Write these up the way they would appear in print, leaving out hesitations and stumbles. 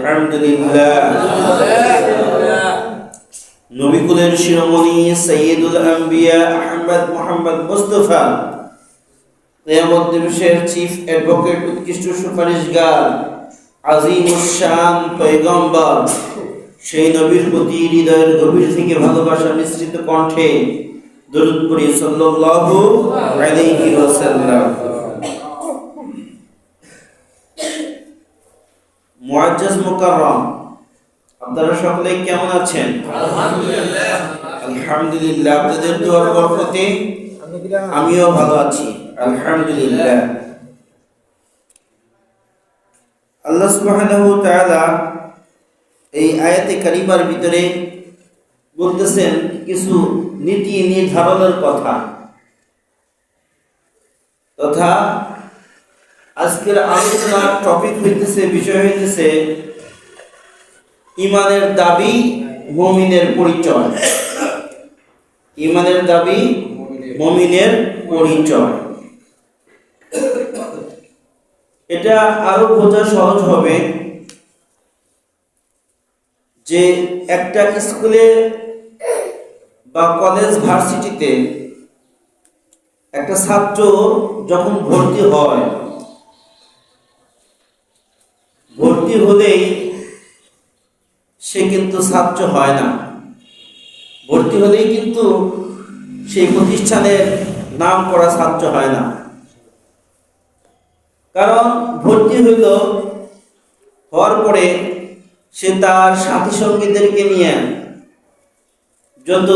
আলহামদুলিল্লাহ। নবীকুলের শিরোমণি সাইয়্যিদুল আম্বিয়া আহমদ মুহাম্মদ মুস্তাফা কিয়ামত দিবসের চিফ অ্যাডভোকেট, উৎকৃষ্ট সুপারিশগার, আজিমুশ শান পয়গম্বর, সেই নবীর প্রতি হৃদয়ের গভীর থেকে ভালোবাসা মিশ্রিত কণ্ঠে দরুদ পড়ি সাল্লাল্লাহু আলাইহি ওয়াসাল্লাম। মুআজ্জাজ মুকাররম, আপনারা সকলে কেমন আছেন? আলহামদুলিল্লাহ। আলহামদুলিল্লাহ। আপনাদের দোয়ার বরকতে আমিও ভালো আছি, আলহামদুলিল্লাহ। আল্লাহ সুবহানাহু ওয়া তাআলা এই আয়াতে কারিমার ভিতরে বলতেছেন কিছু নীতি নির্ধারণের কথা, তথা আজকের আলোচনার টপিক হইতেছে, বিষয় হইতেছে ঈমানের দাবি, মুমিনের পরিচয়। ঈমানের দাবি, মুমিনের পরিচয়। এটা আরো বোঝা সহজ হবে যে একটা স্কুলে বা কলেজ ভার্সিটিতে একটা ছাত্র যখন ভর্তি হয়, ভর্তি হলেই সে কিন্তু ছাত্র হয় না। ভর্তি হলেই কিন্তু সেই প্রতিষ্ঠানের নাম করা ছাত্র হয় না। কারণ ভর্তি হওয়ার পরে সে তার সাথী সঙ্গীদেরকে নিয়ে যত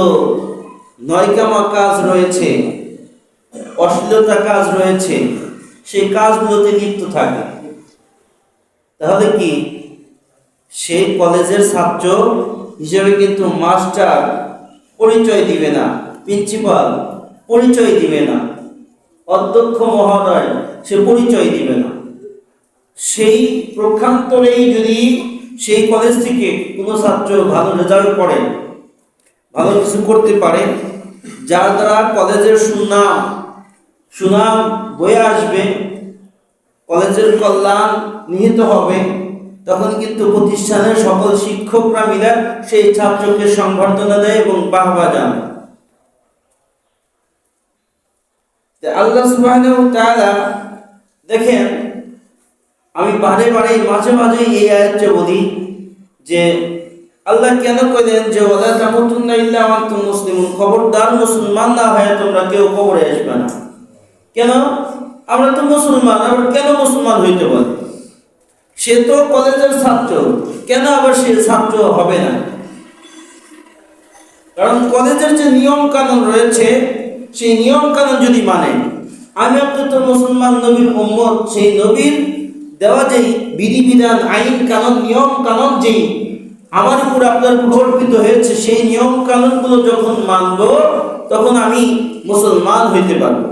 নয়কামা কাজ রয়েছে, অশ্লীলতা কাজ রয়েছে, সেই কাজগুলোতে লিপ্ত থাকে। তাহলে কি সেই কলেজের ছাত্র হিসেবে কিন্তু মাস্টার পরিচয় দিবে না, প্রিন্সিপাল পরিচয় দিবে না, অধ্যক্ষ মহোদয় সে পরিচয় দিবে না। সেই প্রক্ষান্তরেই যদি সেই কলেজ থেকে কোনো ছাত্র ভালো রেজাল্ট করে, ভালো কিছু করতে পারে, যার দ্বারা কলেজের সুনাম বয়ে আসবে, কলেজের কল্যাণ নিহিত হবে, তখন কিন্তু প্রতিষ্ঠানের সকল শিক্ষকরা মিলে সেই ছাত্রকে সংবর্ধনা দেয় এবং বাহবা জানায়। আল্লাহ সুবহানাহু ওয়া তাআলা দেখেন, আমি বারে বারে মাঝে মাঝে এই আয়াতটা বলি যে আল্লাহ কেন কইলেন যে ওয়ালা তামুতুন্না ইল্লা ওয়া আনতুম মুসলিমুন, খবরদার মুসলমান না হয়ে তোমরা কেউ কবরে আসবে না। কেন? আমরা তো মুসলমান, আবার কেন মুসলমান হইতে বলে? সে তো কলেজের ছাত্র, কেন আবার সে ছাত্র হবে না? কারণ কলেজের যে নিয়ম কানুন রয়েছে, সেই নিয়ম কানুন যদি মানে, আমি আপনি তো মুসলমান, নবীর উম্মত, সেই নবীর দেওয়া যেই বিধিবিধান, আইন কানুন, নিয়ম কানুন যেই আমার উপর আপনার উপর অর্পিত হয়েছে, সেই নিয়ম কানুনগুলো যখন মানব, তখন আমি মুসলমান হইতে পারব।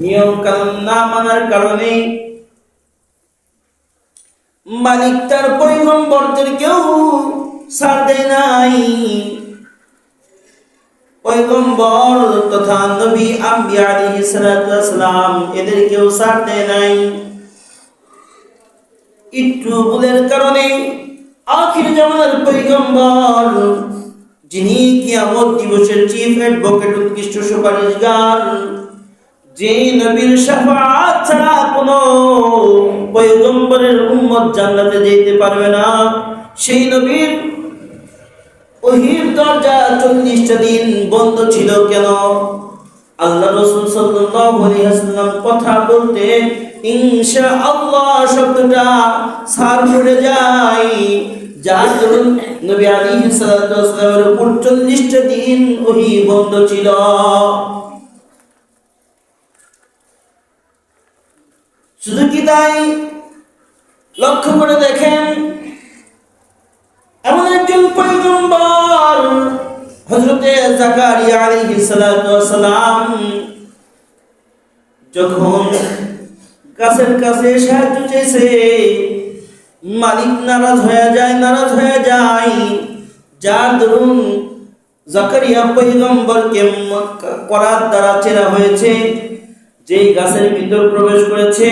নিয়ম কানুন না মানার কারণে মালিক তার পয়গম্বরদেরকেও ছাড় দেয় নাই। পয়গম্বর তথা নবী আম্বিয়া আলাইহিস সালাতু ওয়াস সালাম এদেরকেও ছাড় দেয় নাই। একটু ভুলের কারণে আখির জামানার পয়গম্বর, যিনি কিয়ামত দিবসের চিফ অ্যাডভোকেট, উৎকৃষ্ট সুপারিশগার, যে নবীর শাফাআত ছাড়া কোনো পয়গম্বরের উম্মত জান্নাতে যেতে পারবে না, সেই নবীর ওহীর দরজা 40টা দিন বন্ধ ছিল। কেন? আল্লাহ রাসূল সাল্লাল্লাহু আলাইহি ওয়াসাল্লাম কথা বলতে ইনশাআল্লাহ শব্দটা সার পড়ে যায়, যার দরুন নবী আলাইহিস সালাতু ওয়াস সালামের উপর 40টা দিন ওহী বন্ধ ছিল। শুধু কি তাই? লক্ষ্য করে দেখেন, এমন একজন পয়গম্বর হযরতে জাকারিয়া আলাইহিস সালাতু ওয়াস সালাম যখন গাছের কাছে সাহায্য চেয়েছে, মালিক নারাজ হয়ে যায়, যার দরুন জাকারিয়া পয়গম্বরকে করাত দ্বারা চেরা হয়েছে। যেই গাছের ভিতর প্রবেশ করেছে,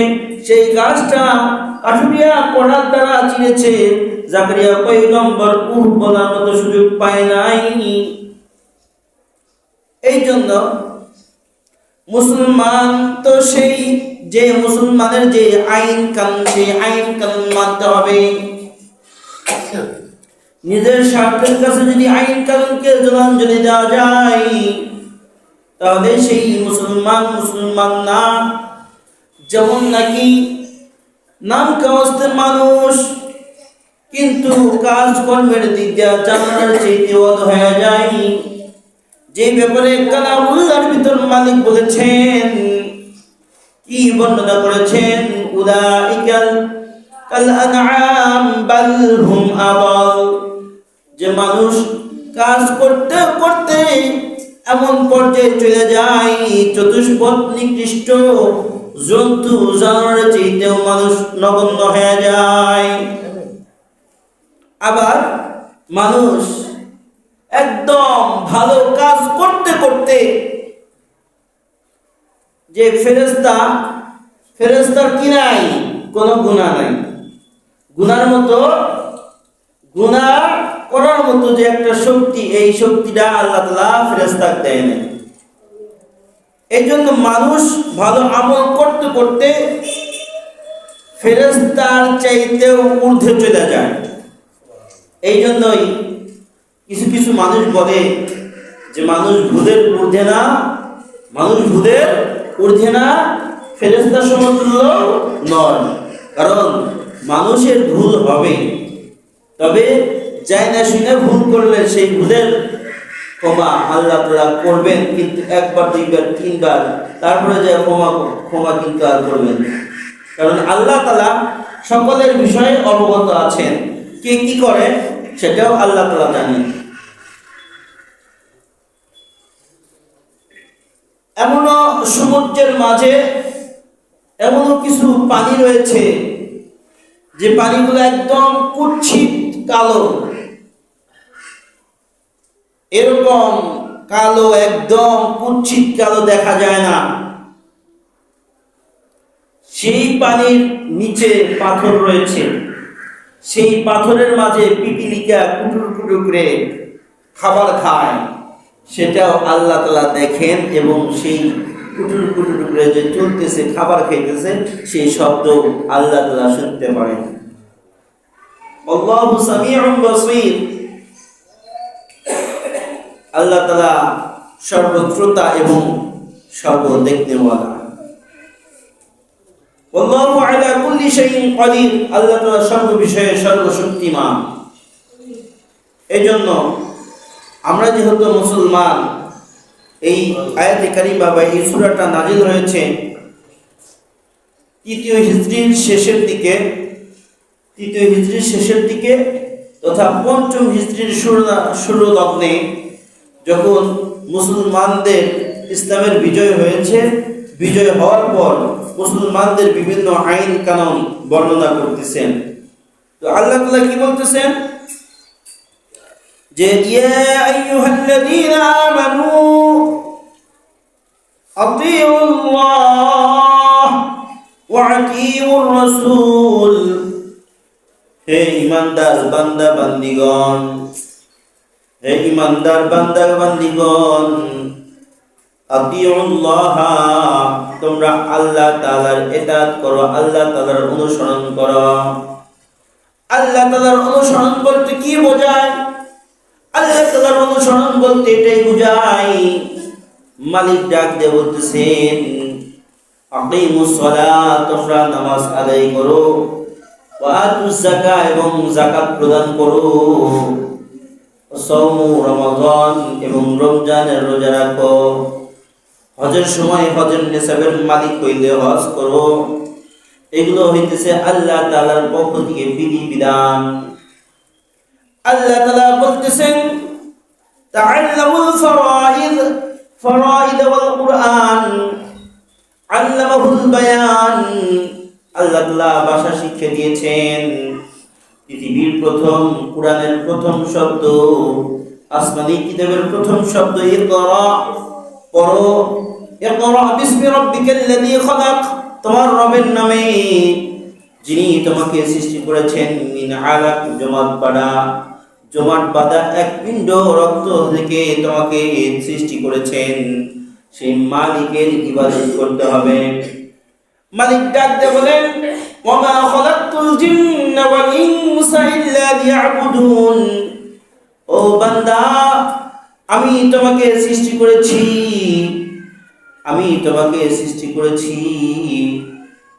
সেই গাছটা কাঠুরিয়া কোড়ার দ্বারা চিনেছে, জাকারিয়া পয়গম্বর উহ বলার মতো সুযোগ পায় নাই। এই জন্য মুসলমান তো সেই যে মুসলমানের যে আইন কানুন, সেই আইন কানুন মানতে হবে। নিজের স্বার্থের কাছে যদি আইন কানুনকে জলাঞ্জলি দেওয়া যায়, তাহলে সেই মুসলমান মুসলমান না। যেমন নাকি নাম কাওয়াস্তের মানুষ, কিন্তু কাজকর্মের দিক দিয়ে জানার চাইতে অধ হয়ে যায়। যে ব্যাপারে কালামুল্লাহর ভিতর মালিক বলেছেন, কি বর্ণনা করেছেন, উলাইকাল কাল আনআম বাল হুম আবাল, যে মানুষ কাজ করতে করতে এমন পর্যায়ে চলে যায়, চতুষ্পদ নিকৃষ্ট জন্তু জানোয়ারের চাইতেও মানুষ নগণ্য হয়ে যায়। আবার মানুষ একদম ভালো কাজ করতে করতে যে ফেরেশতার কি নাই, কোনো গুনাহ নাই। গুনার মতো, গুনাহ করার মতো যে একটা শক্তি, এই শক্তিটা আল্লাহ তাআলা ফেরেশতাকে দেয় না। এই জন্য মানুষ ভালো আমল করতে করতে ফেরেশতার চাইতেও ঊর্ধ্বে চলে যায়। এই জন্যই কিছু কিছু মানুষ বলে যে মানুষ ভূতের ঊর্ধ্বে না, মানুষ ভূতের ঊর্ধ্বে না, ফেরেশতার সমতুল্য নয়। কারণ মানুষের ভুল হবে, তবে যাই না শুনে ভুল করলে সেই ভুলের ক্ষমা আল্লাহ তাআলা করবেন, কিন্তু একবার দুইবার তিনবার, তারপরে যে ক্ষমা কিন্তু আর করবেন। কারণ আল্লাহ তাআলা সকলের বিষয়ে অবগত আছেন, কে কি করে সেটাও আল্লাহ তাআলা জানেন। এমনও সমুদ্রের মাঝে এমনও কিছু পানি রয়েছে যে পানিগুলো একদম কুৎসিত কালো, এরকম কালো, একদম কুৎসিত কালো দেখা যায় না। সেই পানির নিচে পাথর রয়েছে, সেই পাথরের মাঝে পিপিলিকা কুটুর কুটুর করে খাবার খায়, সেটাও আল্লাহ তাআলা দেখেন, এবং সেই কুটুর কুটুর করে যে চলতেছে, খাবার খাইতেছে, সেই শব্দ আল্লাহ তাআলা শুনতে পারেন। আল্লাহু সামিউন বাসীর, আল্লাহ তাআলা সর্বশ্রোতা এবং সর্বদেখনেওয়ালা। আল্লাহু আলা কুল্লি শাইইন কাদির, আল্লাহ তাআলা সর্ব বিষয়ে সর্বশক্তিমান। এজন্য আমরা যেহেতু মুসলমান, এই আয়াতে কারিমা বা এই সূরাটা নাযিল হয়েছে তৃতীয় হিজরির শেষের দিকে তথা পঞ্চম হিজরির শুরু লগ্নে, যখন মুসলমানদের ইসলামের বিজয় হয়েছে। বিজয় হওয়ার পর মুসলমানদের বিভিন্ন আইন কানুন বর্ণনা করতেছেন। তো আল্লাহ তাআলা কি বলতেছেন যে ইয়া আইয়ুহাল্লাযীনা আমানু আতিউল্লাহ ওয়া আতিউর রাসূল, হে ঈমানদার বান্দা বান্দীগণ, হে ঈমানদার বান্দা বান্দীগণ, আতিউল্লাহ, তোমরা আল্লাহ তাআলার ইতাআত করো, আল্লাহ তাআলার অনুসরণ করো। আল্লাহ তাআলার অনুসরণ বলতে কি বোঝায়? আল্লাহ তাআলার অনুসরণ বলতে এটাই বোঝায়, মালিক ডাক দিয়ে বলতেছেন আকিমুস সালাত, তোমরা নামাজ আদায় করো, ওয়া আতুজ যাকাত, এবং যাকাত প্রদান করো, সাওমু রমাদান, এবং রমজানের রোজা রাখো, হজের সময় হজের নিসাবের মালিক হইলে হজ করো। এগুলো হইতেছে আল্লাহ তাআলার পক্ষ থেকে বিধিবিধান। আল্লাহ তাআলা বলতেছেন তাআল্লামুল ফারাইদ ওয়াল কুরআন আল্লামাহুল বায়ান, আল্লাহ তাআলা ভাষা শিক্ষা দিয়েছেন। পৃথিবীর প্রথম, কুরআনের প্রথম শব্দ, আসমানি কিতাবের প্রথম শব্দ ইকরা, পড়ো, ইকরা বিসমি রাব্বিকাল্লাযী খালাক, তোমার রবের নামে, যিনি তোমাকে সৃষ্টি করেছেন মিন আলাক, জমাট বাঁধা এক পিণ্ড রক্ত থেকে তোমাকে সৃষ্টি করেছেন, সেই মালিকের ইবাদত করতে হবে। মালিক ডাক দিয়ে বলেন, ওয়ামা খালাকতুল জিন্না ওয়াল ইনসা ইল্লা লিয়াবুদুন। ও বান্দা, আমি তোমাকে সৃষ্টি করেছি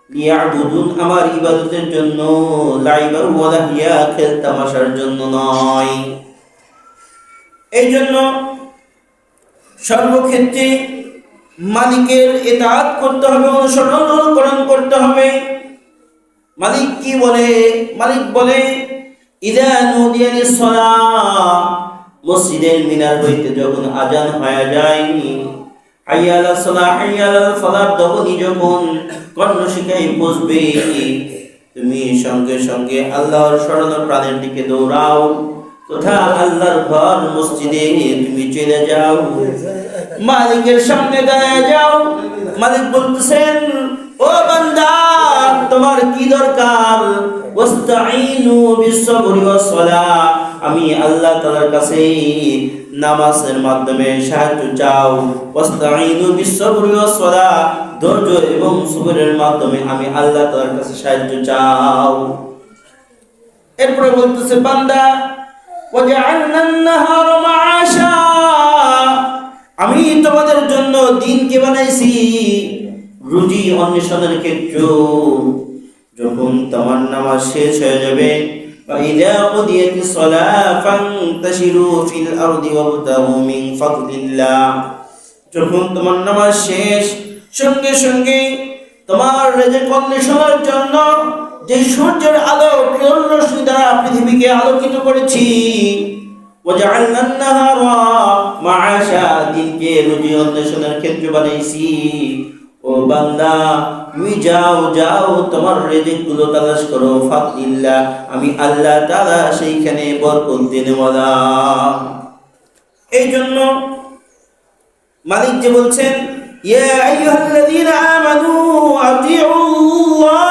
লিয়াবুদুন, আমার ইবাদতের জন্য, লাইবা ওয়া লাহিয়া, খেল তামাশার জন্য নয়। এই জন্য সর্বক্ষেত্রে মালিকের ইতাআত করতে হবে, অনুসরণ করতে হবে। মালিক কি বলে? মালিক বলে, ইযা নুদিয়া লিস-সালাহ, মসজিদের মিনার হইতে যখন আজান হয়ে যায়, হাইয়া আলাস সালাহ, হাইয়া আলাল ফালাহ, তখনই যখন কর্ণ শিখায় বসবে, তুমি সঙ্গে সঙ্গে আল্লাহর স্মরণ প্রাণের দিকে দৌড়াও, তথা আল্লাহর ঘর মসজিদে তুমি চলে যাও, মালিকের সামনে দাঁড়ায় যাও। মালিক বলতেছেন, ও বান্দা, তোমার কি দরকার? ওয়াস্তাঈনু বিস-সাবরি ওয়াস-সালাহ, আমি আল্লাহ তাআলার কাছে নামাজের মাধ্যমে সাহায্য চাও। ওয়াস্তাঈনু বিস-সাবরি ওয়াস-সালাহ, ধৈর্য এবং সবরের মাধ্যমে আমি আল্লাহ তাআলার কাছে সাহায্য চাও। এরপরে বলতেছে বান্দা, ওয়াজআলনা আন-নাহারা মাআশা, আমি তোমাদের জন্য দিনকে বানাইছি রুজি অন্বেষণের ক্ষেত্র। যখন তোমার নামাজ শেষ হয়ে যাবে, فإذا قضيت الصلاة فانتشروا في الأرض وابتغوا من فضل الله, যখন তোমার নামাজ শেষ, সঙ্গে সঙ্গে তোমার রিজিক অন্বেষণের জন্য যে সূর্যের আলো কিরণ রশ্মি দ্বারা পৃথিবীকে আলোকিত করেছি, وجعلنا النهار معاشا, দিনকে রুজি অন্বেষণের ক্ষেত্র বানাইছি। ও বান্দা, তুমি যাও তোমার রিজিক গুলো তালাশ করো, ফাদলিল্লাহ, আমি আল্লাহ তাআলা সেইখানে বরকত দেনওয়ালা। এই জন্য মালিক যে বলছেন, ইয়া আইয়ুহাল্লাযীনা আমানু আতিউল্লাহ,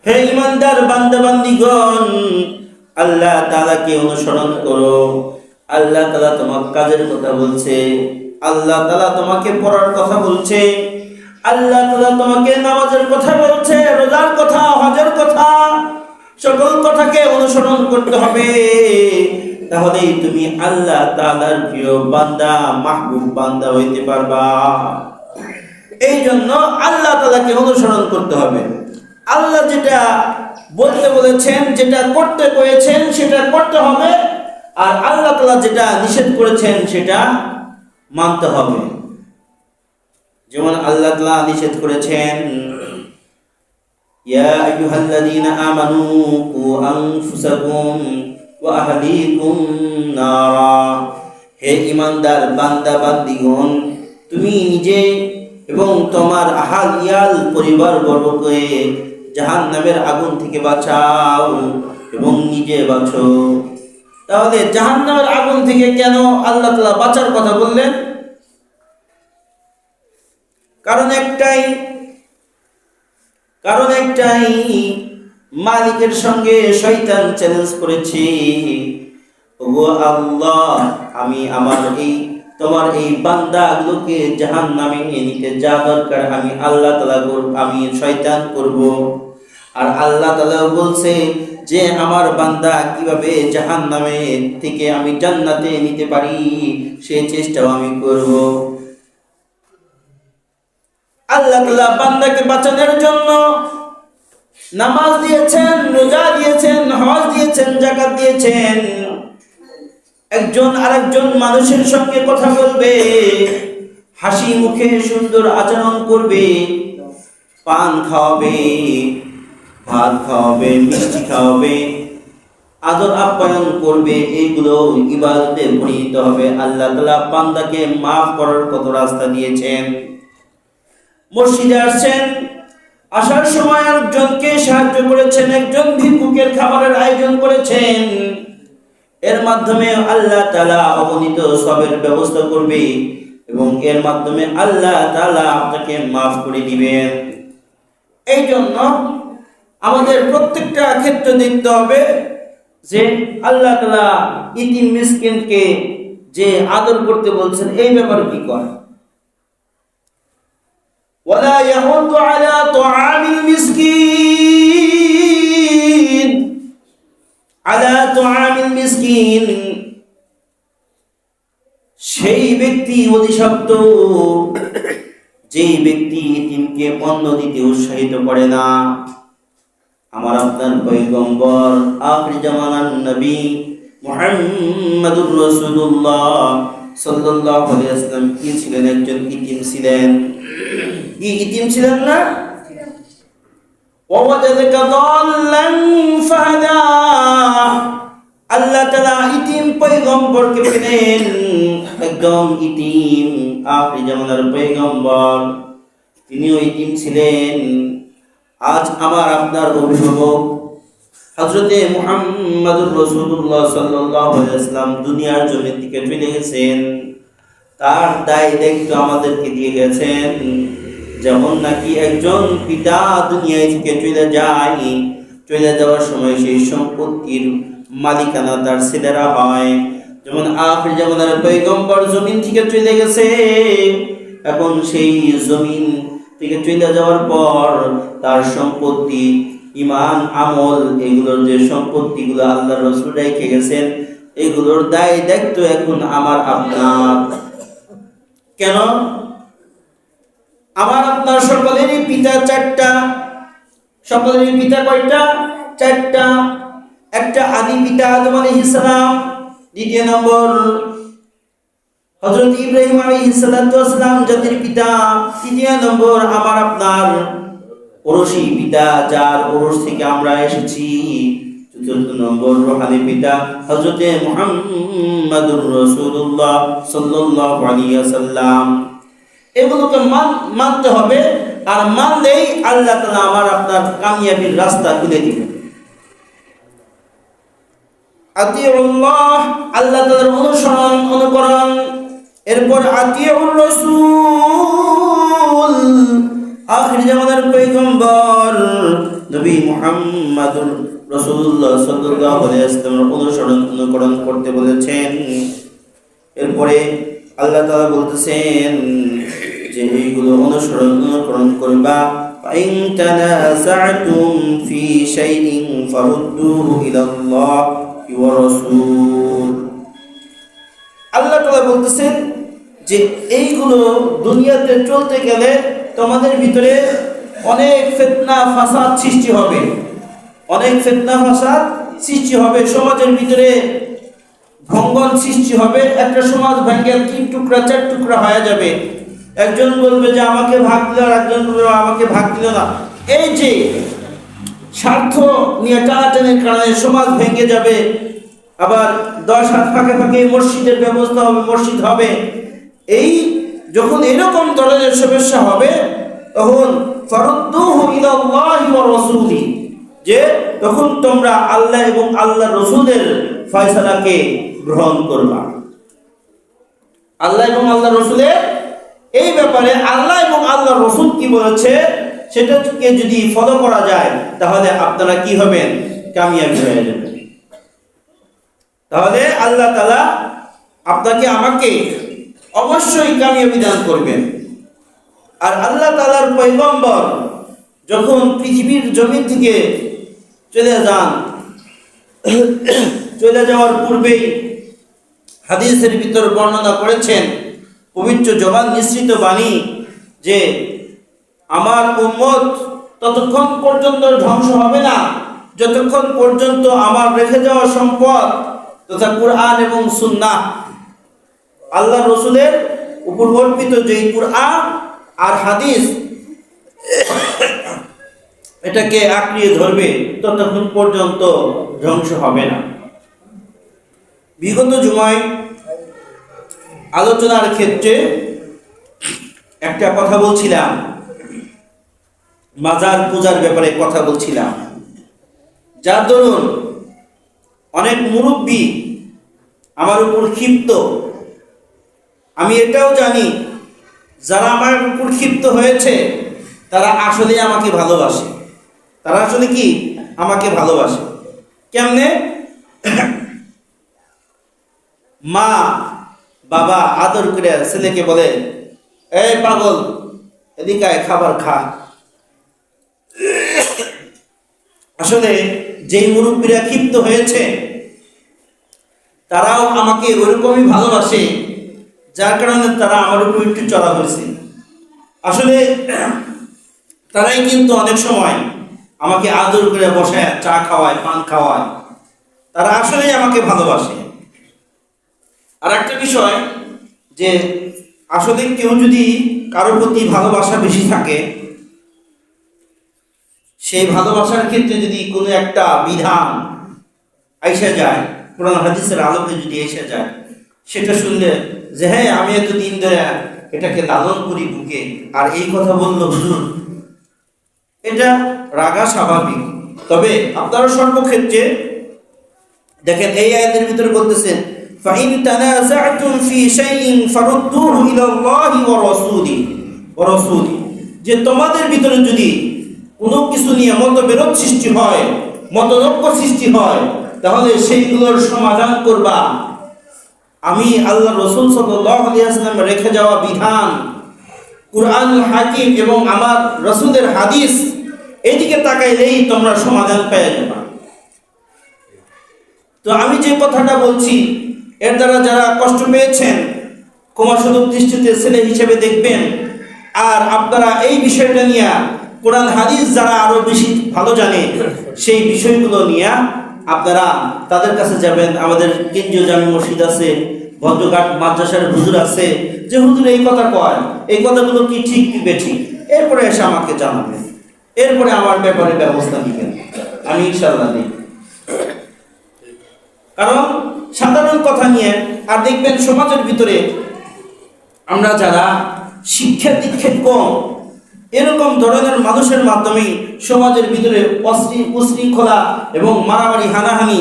হে ঈমানদার বান্দা বান্দীগণ, আল্লাহ তাআলাকে অনুসরণ করো। আল্লাহ তাআলা তোমার কাজের কথা বলছে, আল্লাহ তাআলা তোমাকে পড়ার কথা বলছে, আল্লাহ তাআলা তোমাকে নামাজের কথা বলছে, রোজার কথা, হজের কথা, সকল কথাকে অনুসরণ করতে হবে। তাহলেই তুমি আল্লাহ তাআলার প্রিয় বান্দা, মাহবুব বান্দা হইতে পারবা। এই জন্য আল্লাহ তাআলাকে অনুসরণ করতে হবে। আল্লাহ যেটা বলতে বলেছেন, যেটা করতে করেছেন, সেটা করতে হবে। আর আল্লাহ তাআলা যেটা নিষেধ করেছেন সেটা মানতে হবে। যেমন আল্লাহ তাআলা নিষেধ করেছেন, ইয়া আইয়ুহাল্লাযীনা আমানু কু আনফুসাকুম ওয়া আহলিকুম নারা, হে ঈমানদার বান্দা বান্দীগণ, তুমি নিজে এবং তোমার আহালিয়াল পরিবার বর্গকে জাহান্নামের আগুন থেকে বাঁচাও এবং নিজে বাঁচো। তাহলে জাহান্নামের আগুন থেকে কেন আল্লাহ তাআলা বাঁচার কথা বললেন? কারণ একটাই, মালিকের সঙ্গে শয়তান চ্যালেঞ্জ করেছে, ওগো আল্লাহ, আমি তোমার এই বান্দাগুলোকে জাহান্নামে নিতে যা দরকার আমি আল্লাহ তাআলা আমি শয়তান করব। আর আল্লাহ তাআলা বলছে যে আমার বান্দা কিভাবে জাহান্নামে থেকে আমি জান্নাতে নিতে পারি, সেই চেষ্টাও আমি করব। আল্লাহ তাআলা বান্দাকে বাঁচানোর জন্য নামাজ দিয়েছেন, রোজা দিয়েছেন, হজ দিয়েছেন, যাকাত দিয়েছেন। একজন আরেকজন মানুষের সঙ্গে কথা বলবে, হাসি মুখে সুন্দর আচরণ করবে, পান খাওয়াবে, ভাত খাওয়াবে, মিষ্টি খাওয়াবে, আদর আপ্যায়ন করবে, এগুলো ইবাদতে পরিণত হবে। আল্লাহ তাআলা বান্দাকে মাফ করার কত রাস্তা দিয়েছেন। মসজিদে আসছেন, আসার সময় একজনকে সাহায্য করেছেন, একজন ভিক্ষুকের খাবারের আয়োজন করেছেন, এর মাধ্যমে আল্লাহ তাআলা অগণিত সওয়াবের ব্যবস্থা করবে। এবং এর মাধ্যমে আল্লাহ তাআলা আপনাকে মাফ করে দিবেন। এই জন্য আমাদের প্রত্যেকটা ক্ষেত্রে দেখতে হবে যে আল্লাহ তাআলা ইতিম মিসকিনকে যে আদর করতে বলছেন এই ব্যাপারে কি করে। ওয়ালা ইয়াহুদ্দু আলা তুআমিল মিসকিন, আলা তুআমিল মিসকিন, সেই ব্যক্তি অভিশপ্ত যেই ব্যক্তি ইতিমকে অন্ন দিতে উৎসাহিত করে না। আমার আপনার পয়গম্বর আখির জামানার নবী মুহাম্মাদুর রাসূলুল্লাহ সাল্লাল্লাহু আলাইহি ওয়াসাল্লাম কি ছিলেন? একজন ইতিম ছিলেন। কি ইতিম ছিলেন না? ওয়াজাদাকা দাল্লান ফাহাদা, আল্লাহ তাআলা ইতিম পয়গম্বরকে পেলেন, একদম ইতিম আখির জামানার পয়গম্বর, তিনিও ইতিম ছিলেন। আজ আমার আপনার অভিভাবক হযরতে মুহাম্মাদুর রাসূলুল্লাহ সাল্লাল্লাহু আলাইহি ওয়াসাল্লাম দুনিয়ার জমিন থেকে চলে গেছেন, তার দায় দায়িত্ব আমাদেরকে দিয়ে গেছেন। যেমন নাকি একজন পিতা দুনিয়া থেকে চলে যাওয়ার সময় সেই সম্পত্তির মালিকানা তার ছেলেরা হয়, যেমন আখির জামানার পয়গম্বর জমিন থেকে চলে গেছে, এখন সেই জমিন থেকে চলে যাওয়ার পর তার সম্পত্তি, ঈমান, আমল, এগুলোর যে সম্পত্তিগুলো আল্লাহর রাসূল রেখে গেছেন, এগুলোর দায় দায়িত্ব এখন আমার আপনার। কেন? আমার আপনার সকলেরই পিতা চারটা। সকলেরই পিতা কয়টা? চারটা। একটা আদি পিতা আদম আলাইহিস সালাম, দ্বিতীয় নম্বর হযরত ইব্রাহিম আলাইহিস সালাম জাতির পিতা, তৃতীয় নম্বর আমার আপনার ওরসি পিতা যার ওরস থেকে আমরা এসেছি, চতুর্থ নম্বর রূহানি পিতা হযরত মুহাম্মাদুর রাসূলুল্লাহ সাল্লাল্লাহু আলাইহি ওয়াসাল্লাম। এগুলোকে মানতে হবে, আর মানলেই আল্লাহ তাআলা আমার আপনার কামিয়াবির রাস্তা খুলে দিবেন। আতিউল্লাহ, আল্লাহ তাআলার অনুসরণ অনুকরণ, এরপর আতিউর রাসূল, আখির জামানার পয়গম্বর নবী মুহাম্মাদুর রাসূলুল্লাহ সাল্লাল্লাহু আলাইহি ওয়াসাল্লামের অনুসরণ অনুকরণ করতে বলেছেন। এরপরে আল্লাহ তাআলা বলতেছেন যে এইগুলো অনুসরণ অনুকরণ করবা। ফাইন তানাযাতুম ফি শাইইন ফারুদ্দুহু ইলাল্লাহি ওয়া রাসূল। আল্লাহ তাআলা বলতেছেন যে এইগুলো দুনিয়াতে চলতে গেলে তোমাদের ভিতরে অনেক ফিতনা ফাসাদ সৃষ্টি হবে, অনেক ফিতনা ফাসাদ সৃষ্টি হবে, সমাজের ভিতরে ভঙ্গন সৃষ্টি হবে। একটা সমাজ ভেঙে 3 টুকরা 4 টুকরা হয়ে যাবে। একজন বলবে যে আমাকে ভাগ দিল, আর একজন বলবে আমাকে ভাগ দিল না। এই যে স্বার্থ নিয়ে টানাটানির কারণে সমাজ ভেঙে যাবে। আবার 10 হাত ফাঁকে ফাঁকে মসজিদের ব্যবস্থা হবে, মসজিদ হবে। এই যখন এরকম ধরনের সমস্যা হবে, তখন ফারুদ্দুহু ইলাল্লাহি ওয়া রাসূলি, যে তখন তোমরা আল্লাহ এবং আল্লাহর রাসূলের ফয়সালাকে গ্রহণ করবা। আল্লাহ এবং আল্লাহর রাসূলের এই ব্যাপারে আল্লাহ এবং আল্লাহর রাসূল কি বলেছে সেটাকে যদি ফলো করা যায়, তাহলে আপনারা কি হবেন? কামিয়াবি হয়ে যাবেন। তাহলে আল্লাহ তাআলা আপনাকে আমাকে অবশ্যই কামিয়াবি দান করবেন। আর আল্লাহ তাআলার পয়গম্বর যখন পৃথিবীর জমিন থেকে চলে যান, চলে যাওয়ার পূর্বেই হাদিসের ভিতর বর্ণনা করেছেন পবিত্র জবান নিঃসৃত বাণী যে আমার উম্মত ততক্ষণ পর্যন্ত ধ্বংস হবে না যতক্ষণ পর্যন্ত আমার রেখে যাওয়া সম্পদ তথা কুরআন এবং সুন্নাহ, আল্লাহ রসুলের উপর অর্পিত যে কুরআন আর হাদিস, এটাকে আঁকড়িয়ে ধরবে, ততক্ষণ পর্যন্ত ধ্বংস হবে না। বিগত জুমায় আলোচনার ক্ষেত্রে একটা কথা বলছিলাম, মাজার পূজার ব্যাপারে কথা বলছিলাম। যার দরুন অনেক মুরব্বী আমার উপর ক্ষিপ্ত, আমি এটাও জানি যারা আমার উপর ক্ষিপ্ত হয়েছে তারা আসলে আমাকে ভালোবাসে। তারা আসলে কি আমাকে ভালোবাসে। কেমনে? মা বাবা আদর করে ছেলেকে বলে, এই পাগল এদিকে খাবার খা। আসলে যেই মুরব্বীরা ক্ষিপ্ত হয়েছে তারাও আমাকে ওরকমই ভালোবাসে, যার কারণে তারা আমার উপর একটু চড়া হয়েছে। আসলে তারাই কিন্তু অনেক সময় আমাকে আদর করে বসায় চা খাওয়ায়, পান খাওয়ায়। তারা আসলেই আমাকে ভালোবাসে। আর একটা বিষয় যে আসলে কেউ যদি কারোর প্রতি ভালোবাসা বেশি থাকে, সেই ভালোবাসার ক্ষেত্রে যদি কোনো একটা বিধান আইসা যায়, কোরআন হাদিসের আলোকে যদি এসে যায়, সেটা শুনলে যে হ্যাঁ আমি এতদিন ধরে এটাকে লালন করি বুকে, আর এই কথা বলল হুজুর, এটা রাগা স্বাভাবিক। তবে আপনারা সর্বক্ষেত্রে দেখেন এই আয়াতের ভিতরে বলতেছেন, ফাইন তানাযাতুম ফি শাইইন ফারুদ্দুহু ইলাল্লাহি ওয়া রাসূলি, যে তোমাদের ভিতরে যদি কোনো কিছু নিয়ে মতবিরোধ সৃষ্টি হয়, মতনৈক্য সৃষ্টি হয়, তাহলে সেইগুলোর সমাধান করবা আমি আল্লাহ রাসূল সাল্লাল্লাহু আলাইহি ওয়াসাল্লাম রেখে যাওয়া বিধান, কুরআনুল হাকিম এবং আমার রাসূলের হাদিস, এদিকে তাকাইলেই তোমরা সমাধান পেয়ে যাবে। তো আমি যে কথাটা বলছি এর দ্বারা যারা কষ্ট পেয়েছেন ক্ষমাসুলভ দৃষ্টিতে ছেলে হিসেবে দেখবেন। আর আপনারা এই বিষয়টা নিয়ে কোরআন হাদিস যারা আরো বেশি ভালো জানে সেই বিষয়গুলো নিয়ে আপনারা তাদের কাছে যাবেন। আমাদের কেন্দ্রীয় জামি মসজিদ আছে, ভদ্রঘাট মাদ্রাসার হুজুর আছে, যে হুজুর এই কথা কয়, এই কথাগুলো কি ঠিক কি বেঠিক, এরপরে এসে আমাকে জানাবেন, এরপরে আমার ব্যাপারে ব্যবস্থা নেবেন, আমি ইনশাআল্লাহ নেব। কারণ সাধারণ কথা নিয়ে আর দেখবেন সমাজের ভিতরে আমরা যারা শিক্ষা দীক্ষায় কম, এরকম ধরনের মানুষের মাধ্যমেই সমাজের ভিতরে উশৃঙ্খলা এবং মারামারি, হানাহানি,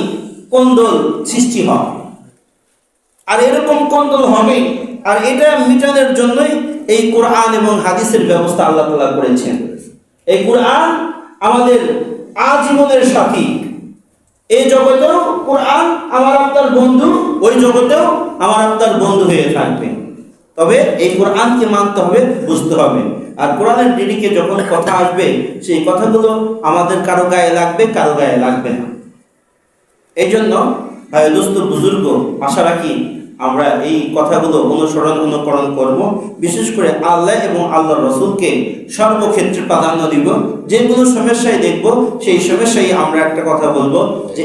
কোন্দল সৃষ্টি হয়। আর এরকম কোন্দল হবে, আর এটা মিটানোর জন্যই এই কোরআন এবং হাদিসের ব্যবস্থা আল্লাহ তাআলা করেছেন। এই কোরআন আমাদের আজীবনের সাথী। এই জগতেও কোরআন আমার আপনার বন্ধু, ওই জগতেও আমার আপনার বন্ধু হয়ে থাকবে। তবে এই কোরআনকে মানতে হবে, বুঝতে হবে। আর কোরআনের দিকে যখন কথা আসবে সেই কথাগুলো আমাদের কারো গায়ে লাগবে, কারো গায়ে লাগবে না। এই জন্য ভাই দোস্ত বুজুর্গ, আশা রাখি আমরা এই কথাগুলো অনুকরণ করব। বিশেষ করে আল্লাহ এবং আল্লাহর রাসূলকে সর্বক্ষেত্রে প্রাধান্য দিব। যেগুলো সমস্যায় দেখব সেই সমস্যায় আমরা একটা কথা বলবো যে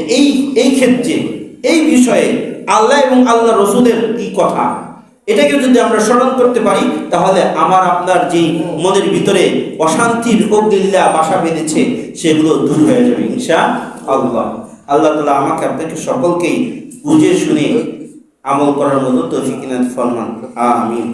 এই ক্ষেত্রে এই বিষয়ে আল্লাহ এবং আল্লাহর রাসূলের কি কথা, এটাকে যদি আমরা স্মরণ করতে পারি তাহলে আমার আপনার যেই মনের ভিতরে অশান্তির অগ্নিল্লা বাসা বেঁধেছে সেগুলো দূর হয়ে যাবে ইনশাআল্লাহ। আল্লাহ তাআলা আমাকে আপনাকে সকলকেই বুঝে শুনে আমল করার মতো তৌফিক ইনায়াত ফরমান। আমিন।